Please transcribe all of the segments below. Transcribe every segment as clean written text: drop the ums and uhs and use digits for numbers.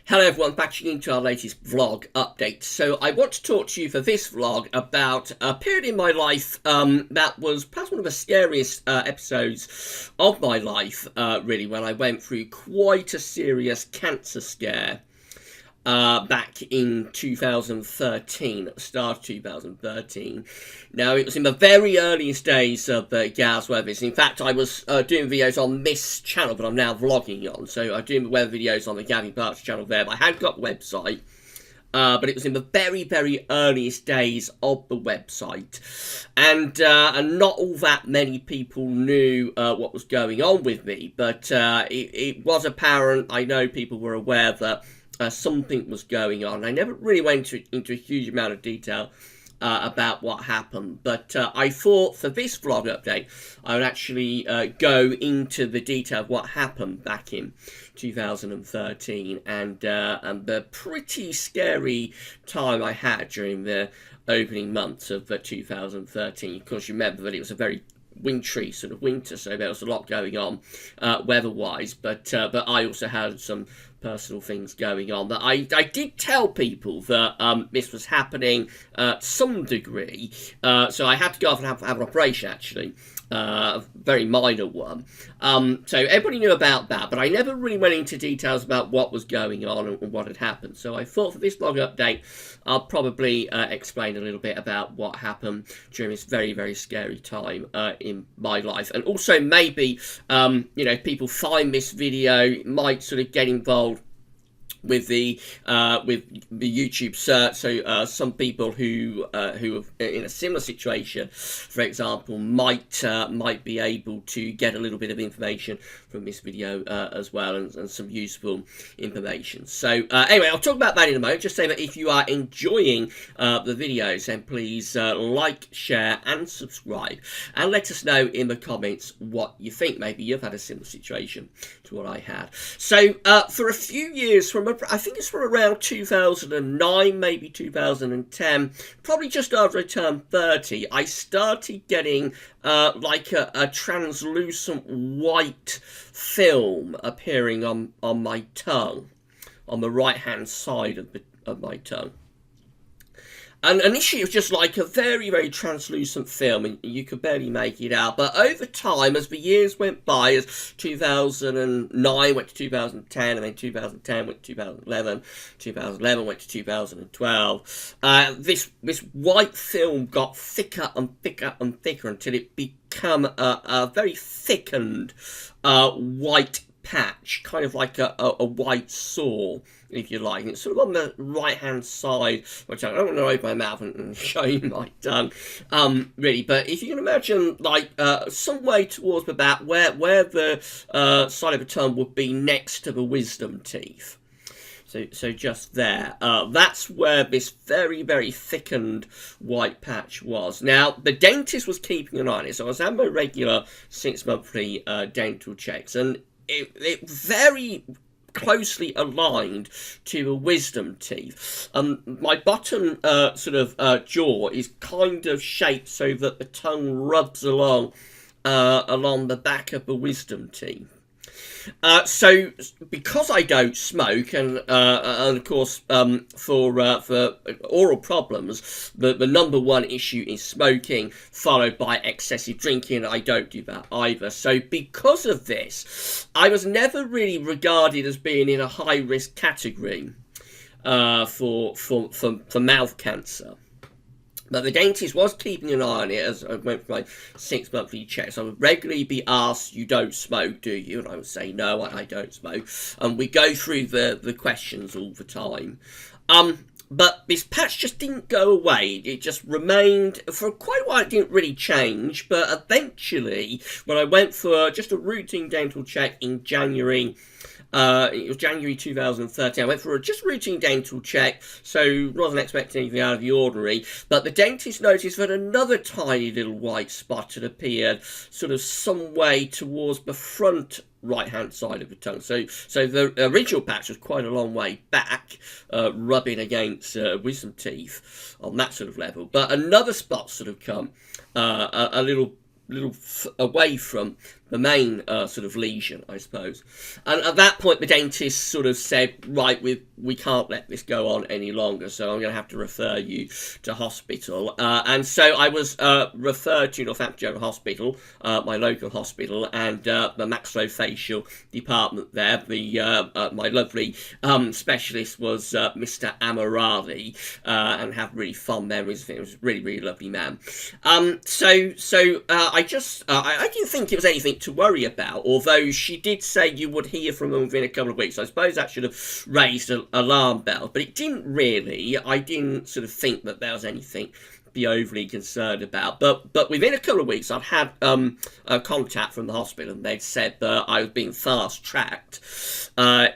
Hello everyone, back into our latest vlog update. So I want to talk to you for this vlog about a period in my life that was perhaps one of the scariest episodes of my life, really, when I went through quite a serious cancer scare back in 2013, at the start of 2013. Now, it was in the very earliest days of Gaz Weathers. In fact, I was doing videos on this channel, but I'm now vlogging on. So I'm doing the weather videos on the Gavin Parks channel there, but I hadn't got the website. But it was in the very, very earliest days of the website. And not all that many people knew what was going on with me. But it was apparent, I know people were aware that something was going on. I never really went into a huge amount of detail about what happened, but I thought for this vlog update I would actually go into the detail of what happened back in 2013 and the pretty scary time I had during the opening months of 2013. Of course, you remember that it was a very wintry sort of winter, so there was a lot going on weather-wise, but I also had some personal things going on that I did tell people that this was happening to some degree, so I had to go off and have an operation, actually. A very minor one. So everybody knew about that, but I never really went into details about what was going on and what had happened. So I thought for this vlog update, I'll probably explain a little bit about what happened during this very, very scary time in my life. And also maybe, people find this video, might sort of get involved with the YouTube search. So some people who are in a similar situation, for example, might be able to get a little bit of information from this video as well, and some useful information. So anyway, I'll talk about that in a moment. Just say that if you are enjoying the videos, then please like, share and subscribe, and let us know in the comments what you think. Maybe you've had a similar situation to what I had. So for a few years, I think it's from around 2009, maybe 2010, probably just after I turned 30, I started getting like a translucent white film appearing on my tongue, on the right hand side of my tongue. And initially it was just like a very, very translucent film, and you could barely make it out. But over time, as the years went by, as 2009 went to 2010, and then 2010 went to 2011, 2011 went to 2012, this white film got thicker and thicker and thicker until it became a very thickened white patch, kind of like a white sore, if you like. And it's sort of on the right hand side, which I don't want to open my mouth and show you my tongue, really. But if you can imagine, like some way towards about where the side of the tongue would be next to the wisdom teeth. So just there, that's where this very, very thickened white patch was. Now, the dentist was keeping an eye on it, so I was having my regular 6-monthly dental checks, and it very closely aligned to the wisdom teeth. My bottom jaw is kind of shaped so that the tongue rubs along the back of the wisdom teeth. So because I don't smoke, and of course for oral problems, the number one issue is smoking, followed by excessive drinking, and I don't do that either. So because of this, I was never really regarded as being in a high risk category for mouth cancer. But the dentist was keeping an eye on it as I went for my 6-monthly checks. I would regularly be asked, "You don't smoke, do you?" And I would say, "No, I don't smoke." And we go through the questions all the time. But this patch just didn't go away. It just remained for quite a while. It didn't really change. But eventually, when I went for just a routine dental check in January, it was January 2013. I went for just a routine dental check, so wasn't expecting anything out of the ordinary. But the dentist noticed that another tiny little white spot had appeared, sort of some way towards the front right-hand side of the tongue. So the original patch was quite a long way back, rubbing against wisdom teeth on that sort of level. But another spot sort of come a little away from the main sort of lesion, I suppose. And at that point, the dentist sort of said, right, we can't let this go on any longer, so I'm going to have to refer you to hospital. And so I was referred to Northampton General Hospital, my local hospital, and the maxillofacial department there. My lovely specialist was Mr. Amorali, and have really fond memories of him. He was a really, really lovely man. So I didn't think it was anything to worry about, although she did say you would hear from them within a couple of weeks. I suppose that should have raised an alarm bell, but it didn't really. I didn't sort of think that there was anything to be overly concerned about. But within a couple of weeks, I'd had a contact from the hospital, and they'd said that I was being fast-tracked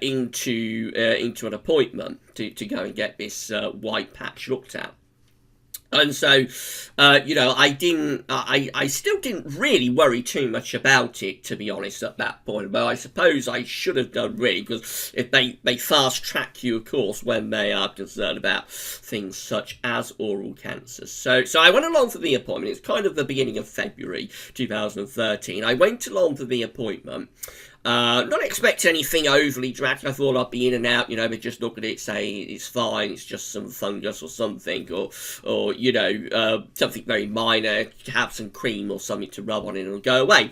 into an appointment to go and get this white patch looked at. And so, I still didn't really worry too much about it, to be honest, at that point. But I suppose I should have done, really, because if they fast track you, of course, when they are concerned about things such as oral cancers. So I went along for the appointment. It's kind of the beginning of February 2013. I went along for the appointment. Not expect anything overly dramatic. I thought I'd be in and out, but just look at it, say it's fine, it's just some fungus or something, or something very minor, have some cream or something to rub on it and it'll go away.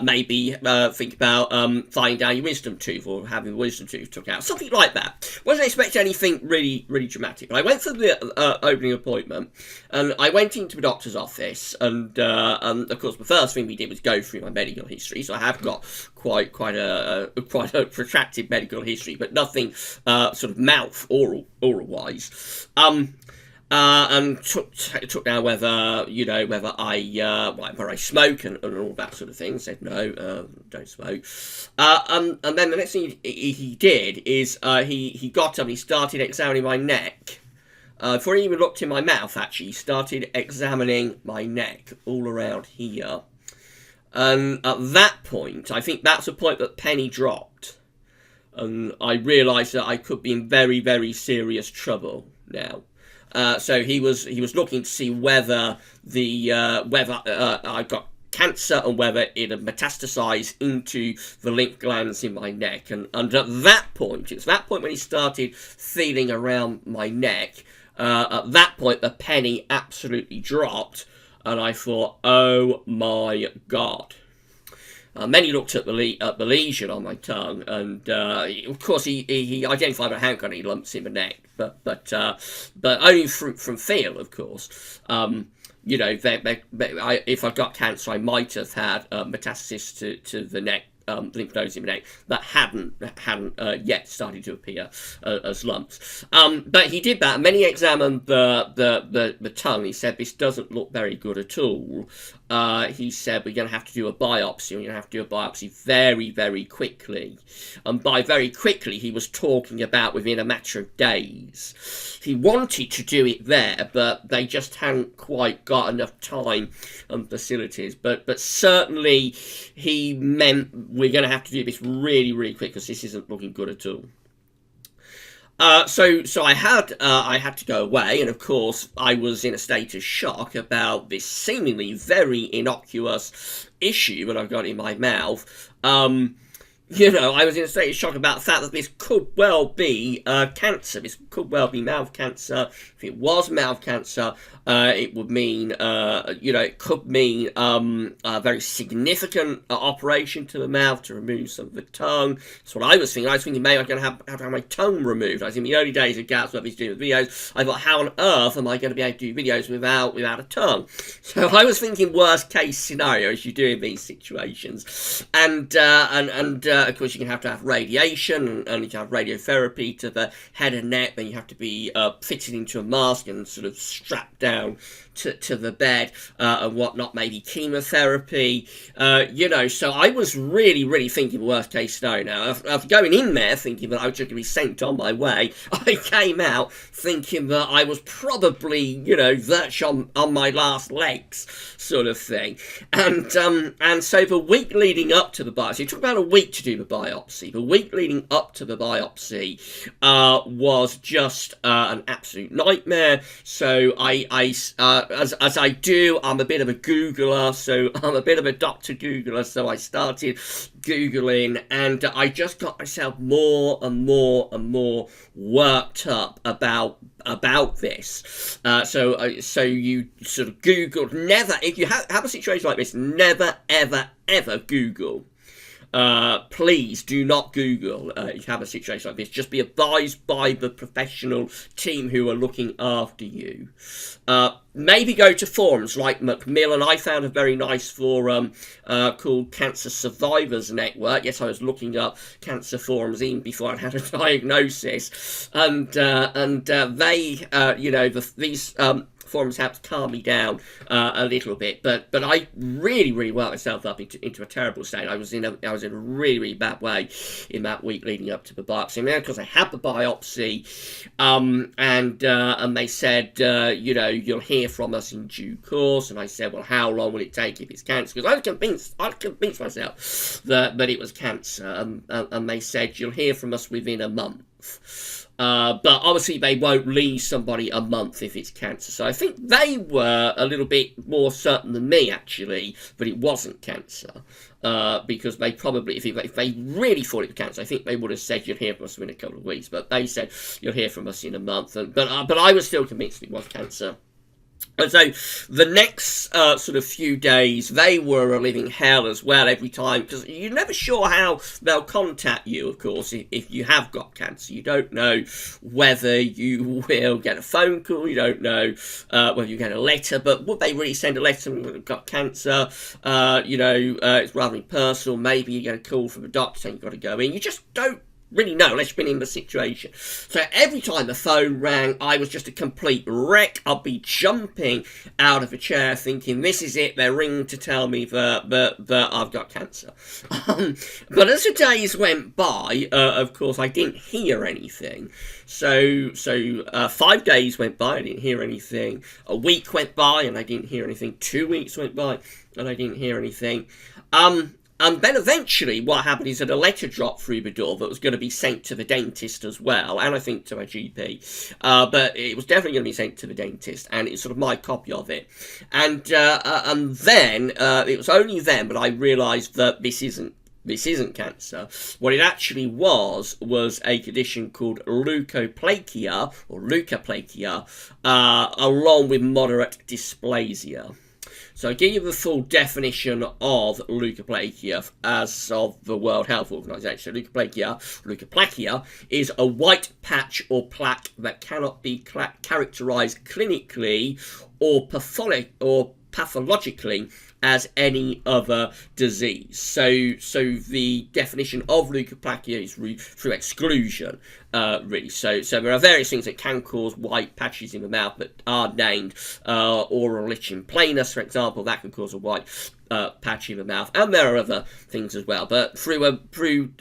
Maybe think about finding down your wisdom tooth or having the wisdom tooth took out, something like that. Wasn't expecting anything really, really dramatic. But I went for the opening appointment, and I went into the doctor's office, and of course the first thing we did was go through my medical history, so I have got quite a protracted medical history, but nothing sort of mouth oral wise. And took down whether I smoke and all that sort of thing. Said no, don't smoke. And then the next thing he did is he got up and he started examining my neck. Before he even looked in my mouth, actually, he started examining my neck all around here. And at that point, I think that's a point that penny dropped, and I realised that I could be in very, very serious trouble now. So he was looking to see whether I got cancer and whether it had metastasised into the lymph glands in my neck. And at that point, it's that point when he started feeling around my neck. At that point, the penny absolutely dropped. And I thought, oh my God. Then he looked at the lesion on my tongue, and of course he identified a hand grenade lumps in the neck, but only from feel, of course. If I got cancer, I might have had metastasis to the neck. Lymph nodes in my neck that hadn't yet started to appear as lumps. But he did that, and then he examined the tongue. He said, this doesn't look very good at all. He said, we're going to have to do a biopsy. We're going to have to do a biopsy very, very quickly. And by very quickly, he was talking about within a matter of days. He wanted to do it there, but they just hadn't quite got enough time and facilities. But certainly he meant we're going to have to do this really, really quick, because this isn't looking good at all. So I had to go away, and of course I was in a state of shock about this seemingly very innocuous issue that I've got in my mouth. I was in a state of shock about the fact that this could well be cancer. This could well be mouth cancer. If it was mouth cancer, it would mean, it could mean a very significant operation to the mouth to remove some of the tongue. That's what I was thinking. I was thinking maybe I'm going to have to have my tongue removed. I was in the early days of Gatsby was doing videos. I thought, how on earth am I going to be able to do videos without a tongue? So I was thinking worst case scenario as you do in these situations, and of course you can have to have radiation, and you can have radiotherapy to the head and neck. Then you have to be fitted into a mask and sort of strapped down to the bed and whatnot, maybe chemotherapy, so I was really, really thinking worst case scenario now. After going in there thinking that I was just going to be sent on my way, I came out thinking that I was probably, virtually on my last legs, sort of thing. And so the week leading up to the biopsy, it took about a week to do the biopsy. The week leading up to the biopsy was just an absolute nightmare. So as I do, I'm a bit of a Googler, so I'm a bit of a Dr. Googler, so I started Googling, and I just got myself more and more worked up about this. So you sort of Googled. Never, if you have a situation like this, never ever Google. Please do not Google if you have a situation like this. Just be advised by the professional team who are looking after you. Maybe go to forums like Macmillan. I found a very nice forum called Cancer Survivors Network. Yes, I was looking up cancer forums even before I had a diagnosis, and they, these forums helped calm me down a little bit, but I really worked myself up into a terrible state. I was in a really bad way in that week leading up to the biopsy. And then, because I had the biopsy, and they said, you'll hear from us in due course. And I said, well, how long will it take if it's cancer? Because I convinced myself that it was cancer, and they said you'll hear from us within a month. But obviously they won't leave somebody a month if it's cancer. So I think they were a little bit more certain than me, actually, that it wasn't cancer. Because they probably, if they really thought it was cancer, I think they would have said you'll hear from us within a couple of weeks. But they said you'll hear from us in a month. But I was still convinced it was cancer. And so the next sort of few days, they were a living hell as well every time, because you're never sure how they'll contact you, of course, if you have got cancer. You don't know whether you will get a phone call, you don't know whether you get a letter, but would they really send a letter when you've got cancer? It's rather impersonal. Maybe you get a call from a doctor saying you've got to go in. You just don't really know unless you've been in the situation. So every time the phone rang, I was just a complete wreck. I'd be jumping out of a chair thinking, this is it, they're ringing to tell me that I've got cancer. But as the days went by, of course, I didn't hear anything. So 5 days went by, I didn't hear anything. A week went by and I didn't hear anything. 2 weeks went by and I didn't hear anything. And then eventually what happened is that a letter dropped through the door that was going to be sent to the dentist as well, and I think to my GP. But it was definitely going to be sent to the dentist, and it's sort of my copy of it. And then, it was only then that I realised that this isn't cancer. What it actually was a condition called leukoplakia, along with moderate dysplasia. So I'll give you the full definition of leukoplakia as of the World Health Organization. Leukoplakia is a white patch or plaque that cannot be characterized clinically or pathologically as any other disease. So the definition of leukoplakia is through exclusion, really. So there are various things that can cause white patches in the mouth that are named oral lichen planus, for example. That can cause a white patch in the mouth, and there are other things as well. But through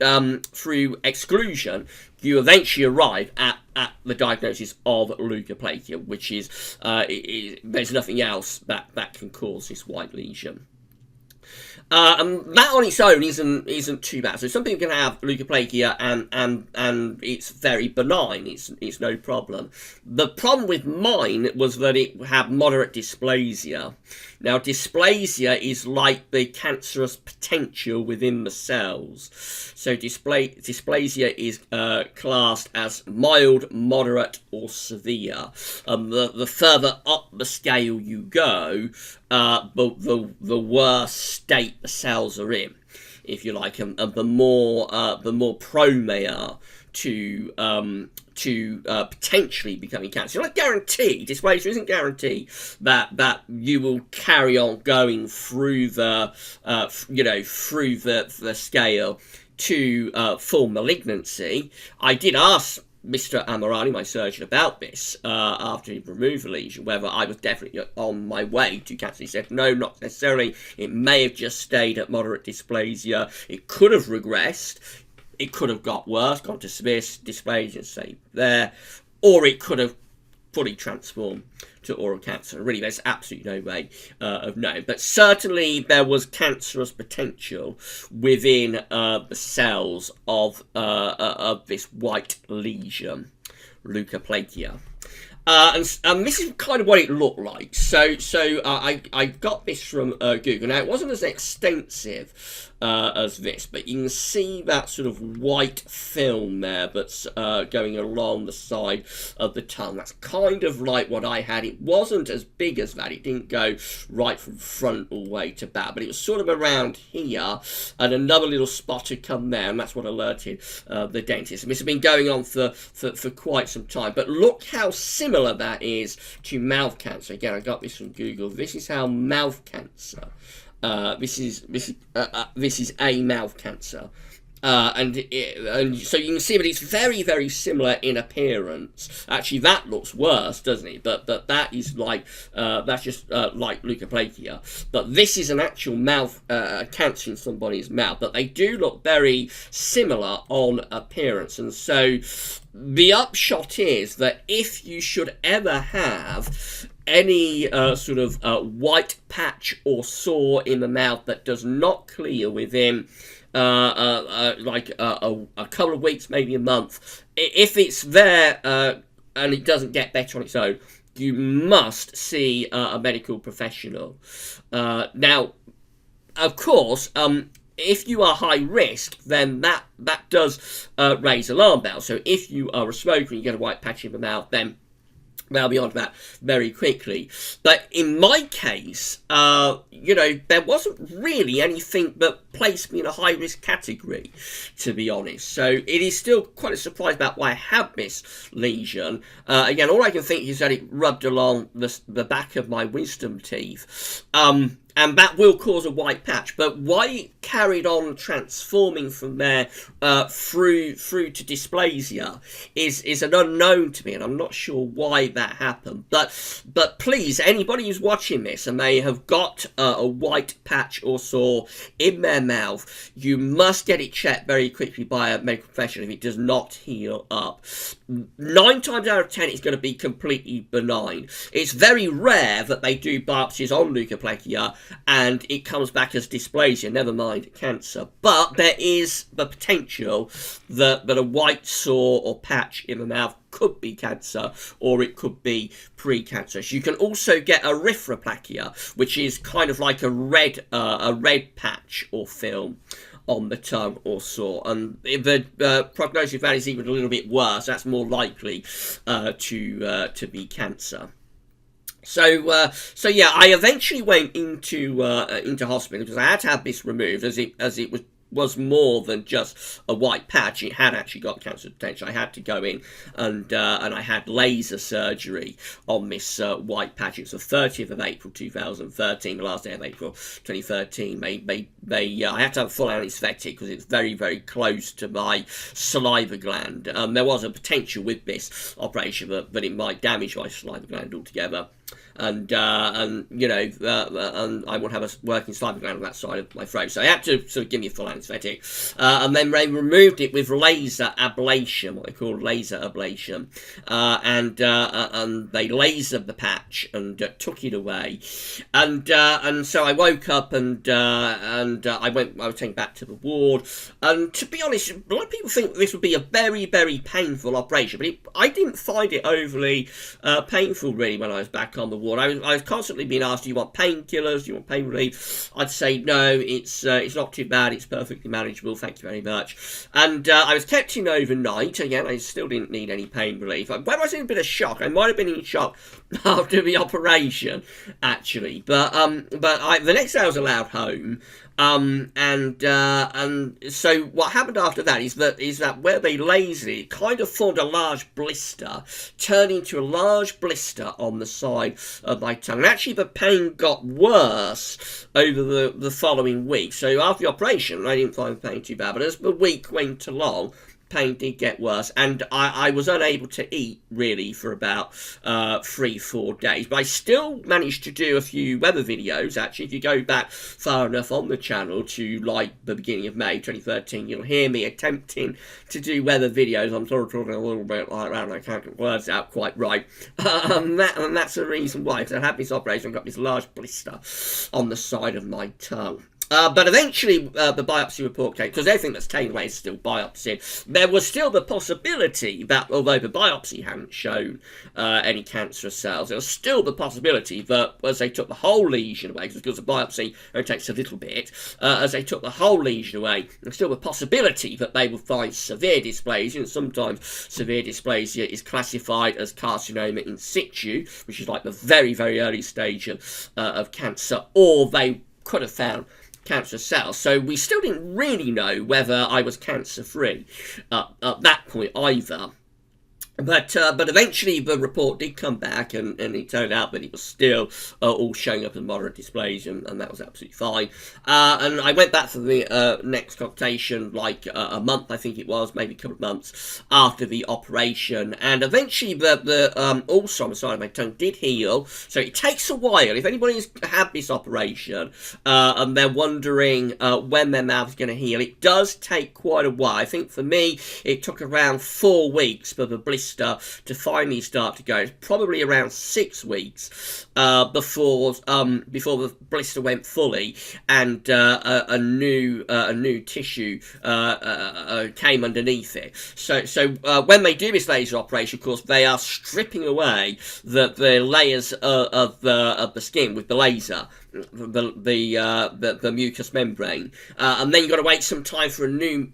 exclusion, you eventually arrive at the diagnosis of leukoplakia, which is there's nothing else that can cause this white lesion. And that on its own isn't too bad. So some people can have leukoplakia and it's very benign. It's no problem. The problem with mine was that it had moderate dysplasia. Now, dysplasia is like the cancerous potential within the cells. So dysplasia is classed as mild, moderate, or severe. The further up the scale you go, the worse state the cells are in, if you like, and the more prone they are to potentially becoming cancer. You're not guaranteed, dysplasia isn't guaranteed that you will carry on going through the scale to full malignancy. I did ask Mr. Amirani, my surgeon, about this after he removed the lesion, whether I was definitely on my way to cancer. He said, no, not necessarily. It may have just stayed at moderate dysplasia. It could have regressed. It could have got worse, gone to severe dysplasia, say there, or it could have fully transform to oral cancer. Really, there's absolutely no way of knowing. But certainly there was cancerous potential within the cells of this white lesion, Leukoplakia. And this is kind of what it looked like. So I got this from Google. Now, it wasn't as extensive as this, but you can see that sort of white film there that's going along the side of the tongue. That's kind of like what I had. It wasn't as big as that. It didn't go right from front all the way to back, but it was sort of around here, and another little spot had come there, and that's what alerted the dentist. And this has been going on for quite some time. But look how similar that is to mouth cancer. Again, I got this from Google. This is how mouth cancer. This is a mouth cancer, and so you can see that it's very, very similar in appearance. Actually, that looks worse, doesn't it? But that is like that's just like Leukoplakia. But this is an actual mouth cancer in somebody's mouth. But they do look very similar on appearance, and so the upshot is that if you should ever have any sort of white patch or sore in the mouth that does not clear within like a couple of weeks, maybe a month, if it's there and it doesn't get better on its own, you must see a medical professional. Now, of course, if you are high risk, then that does raise alarm bells. So if you are a smoker and you get a white patch in the mouth, then they'll be on that very quickly. But in my case, there wasn't really anything that placed me in a high-risk category, to be honest. So it is still quite a surprise about why I had this lesion. Again, all I can think is that it rubbed along the back of my wisdom teeth. And that will cause a white patch. But why it carried on transforming from there through to dysplasia is an unknown to me, and I'm not sure why that happened. But please, anybody who's watching this and they have got a white patch or sore in their mouth, you must get it checked very quickly by a medical professional if it does not heal up. 9 times out of 10, it's going to be completely benign. It's very rare that they do biopsies on Leukoplakia and it comes back as dysplasia, never mind cancer. But there is the potential that a white sore or patch in the mouth could be cancer, or it could be pre-cancerous. You can also get a referral, which is kind of like a red patch or film on the tongue or sore, and the prognosis of that is even a little bit worse. That's more likely to be cancer. So yeah, I eventually went into hospital because I had to have this removed, as it was more than just a white patch. It had actually got cancer potential. I had to go in and I had laser surgery on this white patch. It was the 30th of April 2013, the last day of April 2013. I had to have a full anaesthetic because it's very, very close to my saliva gland. There was a potential with this operation that it might damage my saliva gland altogether. And I would have a working saliva gland on that side of my throat. So I had to sort of give me a full anaesthetic. And then they removed it with laser ablation, what they call laser ablation. And they lasered the patch and took it away. And so I woke up and I was taken back to the ward. And to be honest, a lot of people think this would be a very, very painful operation. But I didn't find it overly painful, really, when I was back on the ward. I was constantly being asked, do you want painkillers, do you want pain relief? I'd say no, it's not too bad, it's perfectly manageable, thank you very much. And I was kept in overnight. Again, I still didn't need any pain relief. When I was in a bit of shock, I might have been in shock after the operation, actually. But the next day I was allowed home. And so what happened after that is that where they lasered it kind of formed a large blister, turned into a large blister on the side of my tongue. And actually the pain got worse over the following week. So after the operation, I didn't find the pain too bad, but as the week went along, pain did get worse, and I was unable to eat really for about 3-4 days, but I still managed to do a few weather videos. Actually, if you go back far enough on the channel to like the beginning of May 2013, you'll hear me attempting to do weather videos. I'm sort of talking a little bit like that, I can't get words out quite right, and that's the reason why, because I had this operation, I got this large blister on the side of my tongue. But eventually the biopsy report came, because everything that's taken away is still biopsied. There was still the possibility that, although the biopsy hadn't shown any cancerous cells, there was still the possibility that as they took the whole lesion away, because the biopsy only takes a little bit, as they took the whole lesion away, there's still the possibility that they would find severe dysplasia, and sometimes severe dysplasia is classified as carcinoma in situ, which is like the very, very early stage of cancer, or they could have found cancerous cells. So we still didn't really know whether I was cancer-free at that point either. But eventually the report did come back, and it turned out that it was still all showing up as moderate dysplasia, and that was absolutely fine. And I went back for the next consultation like a month, I think it was, maybe a couple of months after the operation, and eventually the ulcer on the side of my tongue did heal. So it takes a while. If anybody's had this operation and they're wondering when their mouth's going to heal, it does take quite a while. I think for me it took around 4 weeks for the blister to finally start to go. It's probably around 6 weeks before the blister went fully, and a new tissue came underneath it. So when they do this laser operation, of course, they are stripping away the layers of the skin with the laser, the mucous membrane, and then you've got to wait some time for a new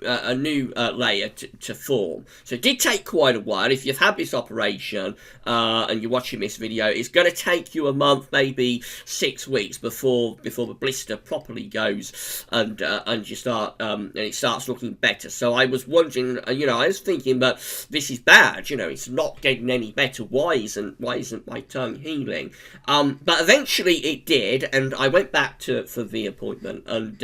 layer to form. So it did take quite a while. If you've had this operation and you're watching this video, it's going to take you a month, maybe 6 weeks before the blister properly goes and you start and it starts looking better. So I was wondering, I was thinking, but this is bad. It's not getting any better. Why isn't my tongue healing? But eventually it did, and I went back for the appointment, and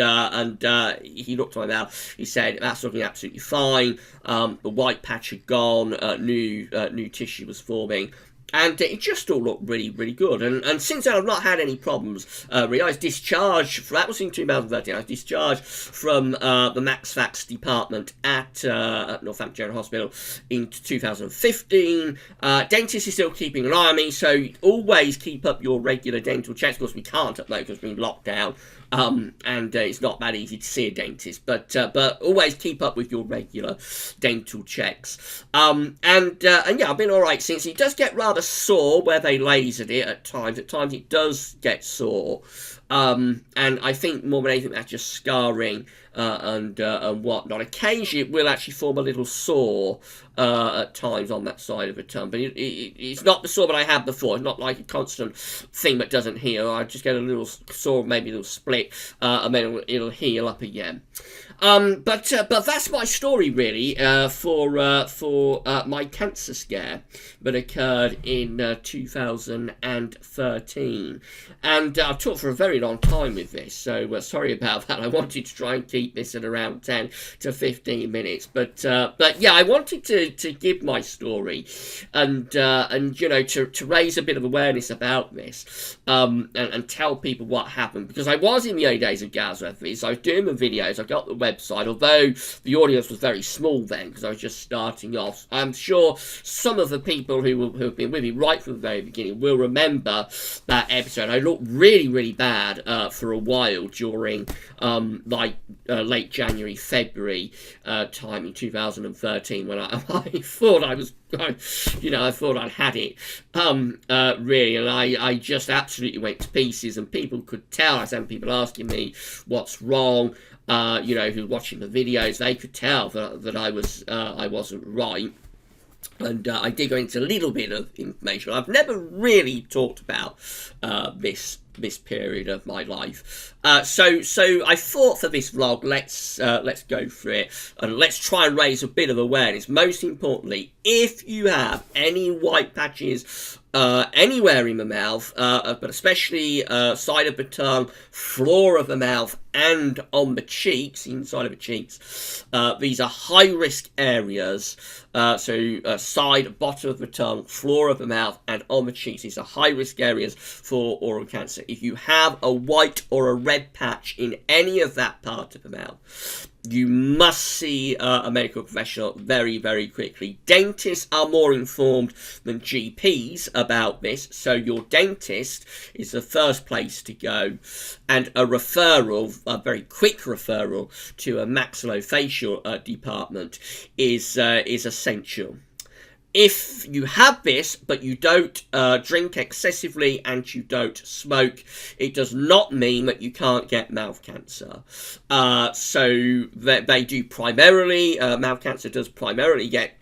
he looked at my mouth. He said that's looking absolutely fine. The white patch had gone. New tissue was forming, and it just all looked really, really good. And since then, I've not had any problems. Really, I was discharged. That was in 2013. I was discharged from the Max Fax department at Northampton General Hospital in 2015. Dentist is still keeping an eye on me, so always keep up your regular dental checks. Of course, we can't at the moment because we've been locked down. And it's not that easy to see a dentist, but always keep up with your regular dental checks. And yeah, I've been all right since. It does get rather sore where they lasered it at times. At times it does get sore. And I think more than anything that's just scarring and whatnot. Occasionally it will actually form a little sore at times on that side of the tongue, but it's not the sore that I had before. It's not like a constant thing that doesn't heal. I just get a little sore, maybe a little split, and then it'll heal up again. But that's my story really for my cancer scare that occurred in 2013, and I've talked for a very long time with this, so sorry about that. I wanted to try and keep this at around 10 to 15 minutes, but yeah, I wanted to give my story and to raise a bit of awareness about this, and tell people what happened, because I was in the early days of Gazreth. I was doing the videos, I got the website, although the audience was very small then because I was just starting off. I'm sure some of the people who have been with me right from the very beginning will remember that episode. I looked really, really bad for a while during late January, February time in 2013 when I thought I thought I'd had it, really, and I just absolutely went to pieces, and people could tell. I had people asking me what's wrong, who were watching the videos. They could tell that I wasn't right. And I did go into a little bit of information. I've never really talked about this period of my life. So I thought for this vlog, let's go through it and let's try and raise a bit of awareness. Most importantly, if you have any white patches anywhere in the mouth, but especially side of the tongue, floor of the mouth, and on the cheeks, inside of the cheeks. These are high-risk areas. Side, bottom of the tongue, floor of the mouth, and on the cheeks. These are high-risk areas for oral cancer. If you have a white or a red patch in any of that part of the mouth, you must see a medical professional very, very quickly. Dentists are more informed than GPs about this, so your dentist is the first place to go, and a referral, a very quick referral to a maxillofacial department is essential. If you have this, but you don't drink excessively and you don't smoke, it does not mean that you can't get mouth cancer. So they do primarily, mouth cancer does primarily get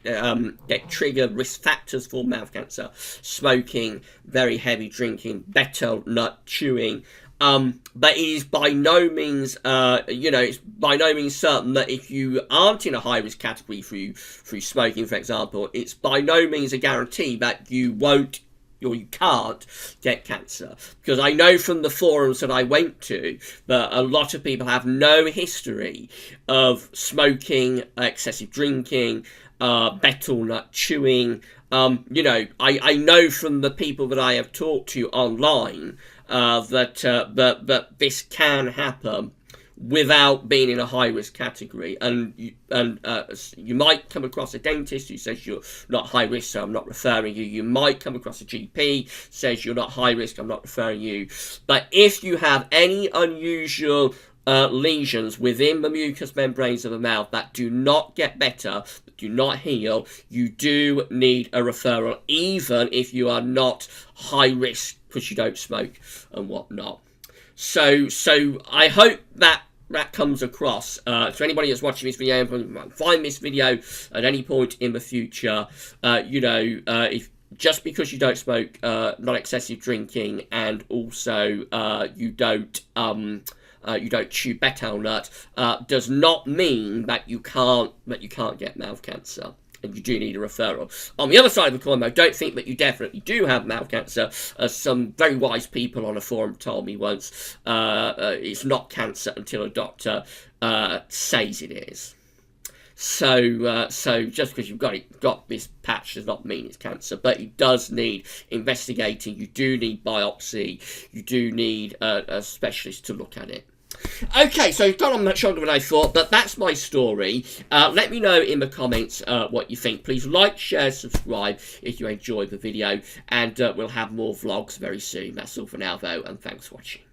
trigger risk factors for mouth cancer: smoking, very heavy drinking, betel nut chewing. But it is by no means, it's by no means certain that if you aren't in a high-risk category through smoking, for example, it's by no means a guarantee that you won't or you can't get cancer. Because I know from the forums that I went to that a lot of people have no history of smoking, excessive drinking, betel nut chewing. I know from the people that I have talked to online that this can happen without being in a high-risk category, and you might come across a dentist who says you're not high risk, so I'm not referring you. You might come across a GP says you're not high risk, I'm not referring you. But if you have any unusual lesions within the mucous membranes of the mouth that do not get better, that do not heal, you do need a referral, even if you are not high risk because you don't smoke and whatnot. So I hope that comes across to anybody that's watching this video and find this video at any point in the future. If just because you don't smoke, not excessive drinking, and also you don't chew betel nut, does not mean that you can't get mouth cancer. And you do need a referral. On the other side of the coin, though, don't think that you definitely do have mouth cancer. As some very wise people on a forum told me once, it's not cancer until a doctor says it is. So just because you've got this patch does not mean it's cancer, but it does need investigating. You do need biopsy. You do need a specialist to look at it. Okay, so it's gone on much longer than I thought, but that's my story. Let me know in the comments what you think. Please like, share, subscribe if you enjoyed the video, and we'll have more vlogs very soon. That's all for now, though, and thanks for watching.